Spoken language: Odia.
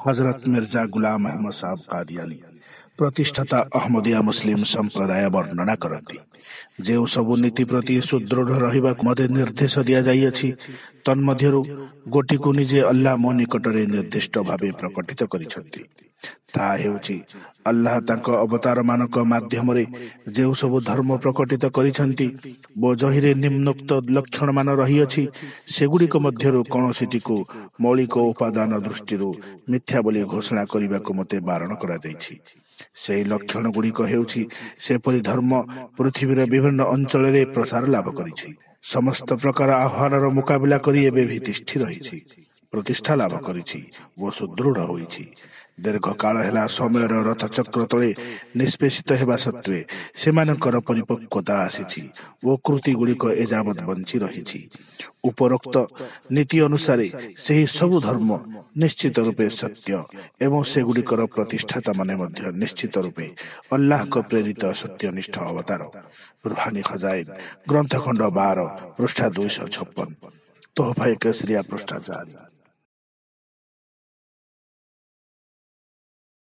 हजरत मिर्जा गुलाम अहमद साहब कादियानी प्रतिष्ठाता अहमदिया मुस्लिम संप्रदाय वर्णना करती ଯେଉଁ ସବୁ ନୀତି ପ୍ରତି ସୁଦୃଢ ରହିବାକୁ ମତେ ନିର୍ଦ୍ଦେଶ ଦିଆଯାଇଅଛି ତନ୍ମଧ୍ୟରୁ ଗୋଟିକୁ ନିଜେ ଅଲ୍ଲାହ ମୋ ନିକଟରେ ନିର୍ଦ୍ଦିଷ୍ଟ ଭାବେ ପ୍ରକଟିତ କରିଛନ୍ତି। ତାହା ହେଉଛି ଆଲ୍ଲାହ ତାଙ୍କ ଅବତାର ମାନଙ୍କ ମାଧ୍ୟମରେ ଯେଉଁ ସବୁ ଧର୍ମ ପ୍ରକଟିତ କରିଛନ୍ତି ଓ ଯହିରେ ନିମ୍ନୋକ୍ତ ଲକ୍ଷଣ ମାନ ରହିଅଛି ସେଗୁଡ଼ିକ ମଧ୍ୟରୁ କୌଣସିଟିକୁ ମୌଳିକ ଉପାଦାନ ଦୃଷ୍ଟିରୁ ମିଥ୍ୟା ବୋଲି ଘୋଷଣା କରିବାକୁ ମୋତେ ବାରଣ କରାଯାଇଛି। ସେହି ଲକ୍ଷଣ ଗୁଡ଼ିକ ହେଉଛି ସେପରି ଧର୍ମ ପୃଥିବୀର ବିଭିନ୍ନ ଅଞ୍ଚଳରେ ପ୍ରସାର ଲାଭ କରିଛି, ସମସ୍ତ ପ୍ରକାର ଆହ୍ୱାନର ମୁକାବିଲା କରି ଏବେ ବି ତିଷ୍ଠି ରହିଛି, ପ୍ରତିଷ୍ଠା ଲାଭ କରିଛି ଓ ସୁଦୃଢ ହୋଇଛି। ଦୀର୍ଘ କାଳ ହେଲା ସମୟର ରଥଚକ୍ର ତଳେ ନିଷ୍ପେଷିତ ହେବା ସତ୍ତ୍ୱେ ସେମାନଙ୍କର ପରିପକ୍ୱତା ଆସିଛି ଓ କୃତି ଗୁଡ଼ିକ ଏଯାବତ୍ ବଞ୍ଚି ରହିଛି। ଉପରୋକ୍ତ ନୀତି ଅନୁସାରେ ସେହି ସବୁ ଧର୍ମ ନିଶ୍ଚିତ ରୂପେ ସତ୍ୟ ଏବଂ ସେଗୁଡ଼ିକର ପ୍ରତିଷ୍ଠାତା ମାନେ ମଧ୍ୟ ନିଶ୍ଚିତ ରୂପେ ଅଲ୍ଲାହଙ୍କ ପ୍ରେରିତ ସତ୍ୟନିଷ୍ଠ ଅବତାର। ରୁହାନୀ ଖଜାଇନ ଗ୍ରନ୍ଥ ଖଣ୍ଡ 12 ପୃଷ୍ଠା 256, ତୋହଫା କେସରିଆ ପୃଷ୍ଠା 4।